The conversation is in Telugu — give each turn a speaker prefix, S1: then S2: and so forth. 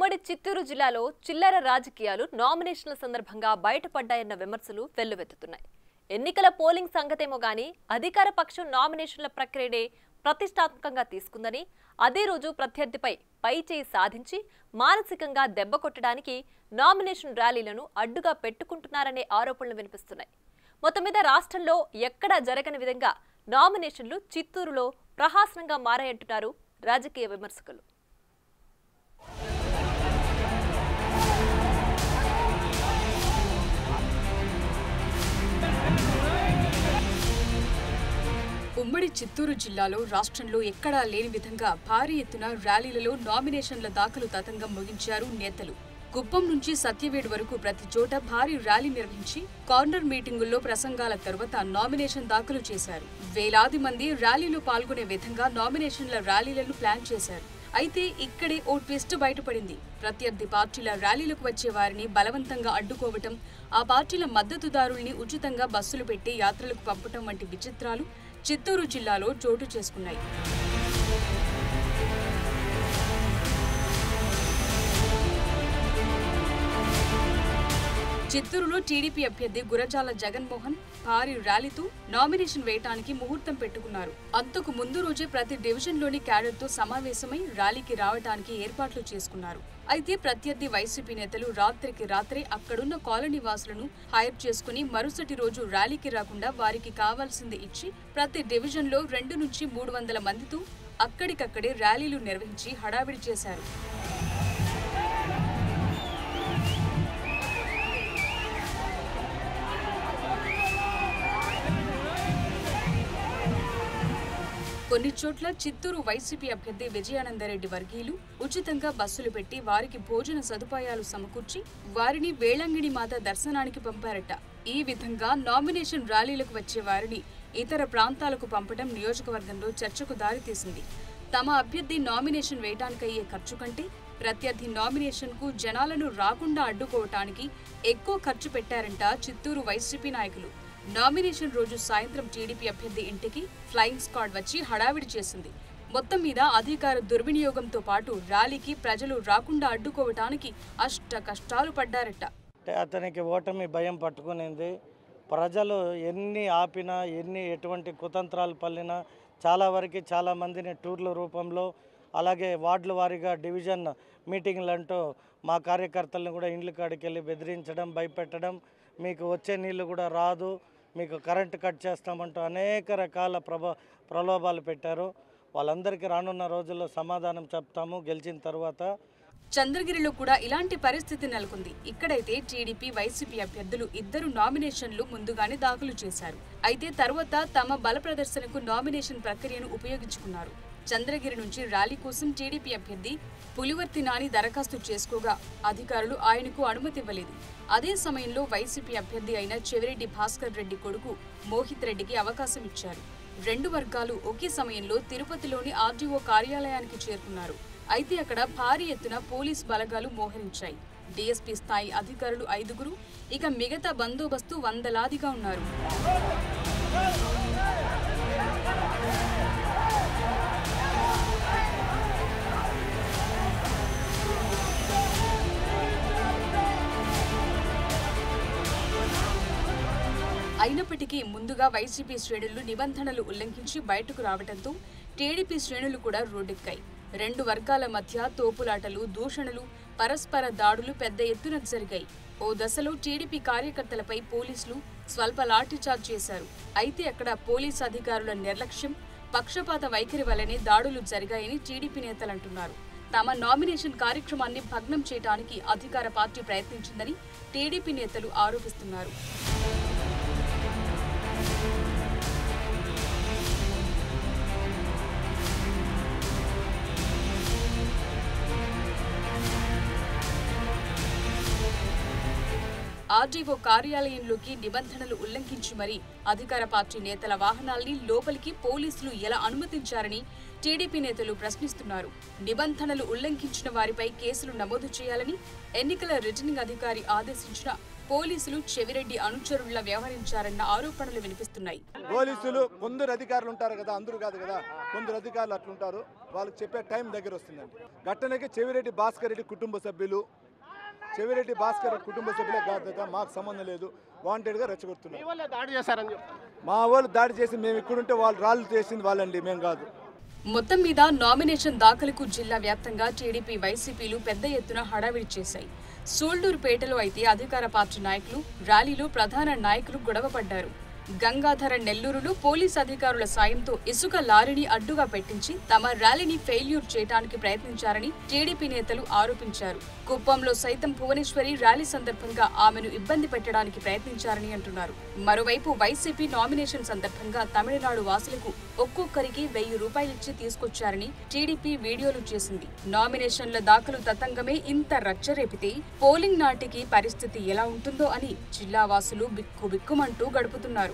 S1: ఉమ్మడి చిత్తూరు జిల్లాలో చిల్లర రాజకీయాలు నామినేషన్ల సందర్భంగా బయటపడ్డాయన్న విమర్శలు వెల్లువెత్తుతున్నాయి. ఎన్నికల పోలింగ్ సంగతేమో గానీ అధికార పక్షం నామినేషన్ల ప్రక్రియనే ప్రతిష్టాత్మకంగా తీసుకుందని, అదే రోజు ప్రత్యర్థిపై పైచేయి సాధించి మానసికంగా దెబ్బ కొట్టడానికి నామినేషన్ ర్యాలీలను అడ్డుగా పెట్టుకుంటున్నారనే ఆరోపణలు వినిపిస్తున్నాయి. మొత్తం మీద రాష్ట్రంలో ఎక్కడా జరగని విధంగా నామినేషన్లు చిత్తూరులో ప్రహాసనంగా మారాయంటున్నారు రాజకీయ విమర్శకులు.
S2: ఉమ్మడి చిత్తూరు జిల్లాలో రాష్ట్రంలో ఎక్కడా లేని విధంగా భారీ ఎత్తున ర్యాలీలలో నామినేషన్ల దాఖలు తతంగం ముగించారు నేతలు. కుప్పం నుంచి సత్యవేడు వరకు ప్రతి చోట భారీ ర్యాలీ నిర్వహించి కార్నర్ మీటింగుల్లో ప్రసంగాల తర్వాత నామినేషన్ దాఖలు చేశారు. వేలాది మంది ర్యాలీలో పాల్గొనే విధంగా నామినేషన్ల ర్యాలీలను ప్లాన్ చేశారు. అయితే ఇక్కడే ఓ ట్విస్ట్ బయటపడింది. ప్రత్యర్థి పార్టీల ర్యాలీలకు వచ్చే వారిని బలవంతంగా అడ్డుకోవటం, ఆ పార్టీల మద్దతుదారుల్ని ఉచితంగా బస్సులు పెట్టి యాత్రలకు పంపటం వంటి విచిత్రాలు చిత్తూరు జిల్లాలో చోటు చేసుకున్నాయి. చిత్తూరులో టీడీపీ అభ్యర్థి గురజాల జగన్మోహన్ భారీ ర్యాలీతో నామినేషన్ వేయటానికి ముహూర్తం పెట్టుకున్నారు. అంతకు ముందు రోజే ప్రతి డివిజన్లోని క్యాడర్తో సమావేశమై ర్యాలీకి రావడానికి ఏర్పాట్లు చేసుకున్నారు. అయితే ప్రత్యర్థి వైసీపీ నేతలు రాత్రికి రాత్రే అక్కడున్న కాలనీ వాసులను హైర్ చేసుకుని మరుసటి రోజు ర్యాలీకి రాకుండా వారికి కావాల్సింది ఇచ్చి ప్రతి డివిజన్లో 200 నుంచి 300 మందితో అక్కడికక్కడే ర్యాలీలు నిర్వహించి హడావిడి చేశారు. కొన్ని చోట్ల చిత్తూరు వైసీపీ అభ్యర్థి విజయానందరెడ్డి వర్గీయులు ఉచితంగా బస్సులు పెట్టి వారికి భోజన సదుపాయాలు సమకూర్చి వారిని వేళంగిణి మాత దర్శనానికి పంపారట. ఈ విధంగా నామినేషన్ ర్యాలీలకు వచ్చే వారిని ఇతర ప్రాంతాలకు పంపడం నియోజకవర్గంలో చర్చకు దారితీసింది. తమ అభ్యర్థి నామినేషన్ వేయడానికయ్యే ఖర్చు కంటే ప్రత్యర్థి నామినేషన్కు జనాలను రాకుండా అడ్డుకోవటానికి ఎక్కువ ఖర్చు పెట్టారంట చిత్తూరు వైసీపీ నాయకులు. నామినేషన్ రోజు సాయంత్రం టీడీపీ అభ్యర్థి ఇంటికి ఫ్లయింగ్ స్క్వాడ్ వచ్చి హడావిడి చేసింది. మొత్తం మీద అధికార దుర్వినియోగంతో పాటు ర్యాలీకి ప్రజలు రాకుండా అడ్డుకోవటానికి అష్ట కష్టాలు పడ్డారట.
S3: అతనికి ఓటమి భయం పట్టుకునింది. ప్రజలు ఎన్ని ఆపినా ఎటువంటి కుతంత్రాలు పల్లినా చాలా వరకు చాలామందిని టూర్ల రూపంలో అలాగే వార్డుల వారీగా డివిజన్ మీటింగ్లు అంటూ మా కార్యకర్తలను కూడా ఇండ్ల కాడికి వెళ్ళి బెదిరించడం, భయపెట్టడం, మీకు వచ్చే నీళ్ళు కూడా రాదు, మీకు కరెంటు కట్ చేస్తామంటూ అనేక రకాల ప్రలోభాలు పెట్టారు. వాళ్ళందరికీ రానున్న రోజుల్లో సమాధానం చెప్తాము గెలిచిన తర్వాత.
S2: చంద్రగిరిలో కూడా ఇలాంటి పరిస్థితి నెలకొంది. ఇక్కడైతే టీడీపీ వైసీపీ అభ్యర్థులు ఇద్దరు నామినేషన్లు ముందుగానే దాఖలు చేశారు. అయితే తర్వాత తమ బల ప్రదర్శనకు నామినేషన్ ప్రక్రియను ఉపయోగించుకున్నారు. చంద్రగిరి నుంచి ర్యాలీ కోసం టీడీపీ అభ్యర్థి పులివర్తి నాని దరఖాస్తు చేసుకోగా అధికారులు ఆయనకు అనుమతి ఇవ్వలేదు. అదే సమయంలో వైసీపీ అభ్యర్థి అయిన చెవిరెడ్డి భాస్కర్ రెడ్డి కొడుకు మోహిత్ రెడ్డికి అవకాశం ఇచ్చారు. 2 వర్గాలు ఒకే సమయంలో తిరుపతిలోని ఆర్డీఓ కార్యాలయానికి చేరుకున్నారు. అయితే అక్కడ భారీ ఎత్తున పోలీస్ బలగాలు మోహరించాయి. డీఎస్పీ స్థాయి అధికారులు 5గురు, ఇక మిగతా బందోబస్తు వందలాదిగా ఉన్నారు. అయినప్పటికీ ముందుగా వైసీపీ శ్రేణులు నిబంధనలు ఉల్లంఘించి బయటకు రావడంతో టీడీపీ శ్రేణులు కూడా రోడ్డెక్కాయి. 2 వర్గాల మధ్య తోపులాటలు, దూషణలు, పరస్పర దాడులు పెద్ద ఎత్తున జరిగాయి. ఓ దశలో టీడీపీ కార్యకర్తలపై పోలీసులు స్వల్ప లాఠీచార్జ్ చేశారు. అయితే అక్కడ పోలీసు అధికారుల నిర్లక్ష్యం, పక్షపాత వైఖరి వల్లనే దాడులు జరిగాయని టీడీపీ నేతలు అంటున్నారు. తమ నామినేషన్ కార్యక్రమాన్ని భగ్నం చేయడానికి అధికార పార్టీ ప్రయత్నించిందని టీడీపీ నేతలు ఆరోపిస్తున్నారు. ఆర్డీఓ కార్యాలయంలోకి నిబంధనలు ఉల్లంఘించి మరీ అధికార పార్టీ నేతల వాహనాల్ని లోపలికి పోలీసులు ఎలా అనుమతించారని టీడీపీ నేతలు ప్రశ్నిస్తున్నారు. నిబంధనలు ఉల్లంఘించిన వారిపై కేసులు నమోదు చేయాలని ఎన్నికల రిటర్నింగ్ అధికారి ఆదేశించినా పోలీసులు చెవిరెడ్డి అనుచరుల్లా వ్యవహరించారన్న ఆరోపణలు వినిపిస్తున్నాయి.
S4: పోలీసులు కొందరు అధికారులు ఉంటారు కదా, అందరూ కాదు కదా, కొందరు అధికారులు అట్లుంటారు. వాళ్ళకి చెప్పే టైం దగ్గర వస్తుందండి. ఘటనకి చెవిరెడ్డి భాస్కర్ రెడ్డి కుటుంబ సభ్యులు, చెవిరెడ్డి భాస్కర్ రెడ్డి కుటుంబ సభ్యులే కాదు, మాకు సంబంధం లేదు, వాంటెడ్గా రెచ్చగొడుతున్నారు. మా వాళ్ళు దాడి చేసి మేము ఇక్కడుంటే వాళ్ళు రాళ్ళు చేసింది వాళ్ళండి, మేము కాదు.
S2: మొత్తం మీద నామినేషన్ దాఖలకు జిల్లా వ్యాప్తంగా టీడీపీ వైసీపీలు పెద్ద ఎత్తున హడావిడి చేశాయి. సూళ్లూరుపేటలో అయితే అధికార పార్టీ నాయకులు, ర్యాలీలో ప్రధాన నాయకులు గొడవపడ్డారు. గంగాధర నెల్లూరులో పోలీస్ అధికారుల సాయంతో ఇసుక లారీని అడ్డుగా పెట్టించి తమ ర్యాలీని ఫెయిల్యూర్ చేయడానికి ప్రయత్నించారని టీడీపీ నేతలు ఆరోపించారు. కుప్పంలో సైతం భువనేశ్వరి ర్యాలీ సందర్భంగా ఆమెను ఇబ్బంది పెట్టడానికి ప్రయత్నించారని అంటున్నారు. మరోవైపు వైసీపీ నామినేషన్ సందర్భంగా తమిళనాడు వాసులకు ఒక్కొక్కరికి 1000 రూపాయలిచ్చి తీసుకొచ్చారని టీడీపీ వీడియోలు చేసింది. నామినేషన్ల దాఖలు తతంగమే ఇంత రచ్చరేపితే పోలింగ్ నాటికి పరిస్థితి ఎలా ఉంటుందో అని జిల్లా వాసులు బిక్కుబిక్కుమంటూ గడుపుతున్నారు.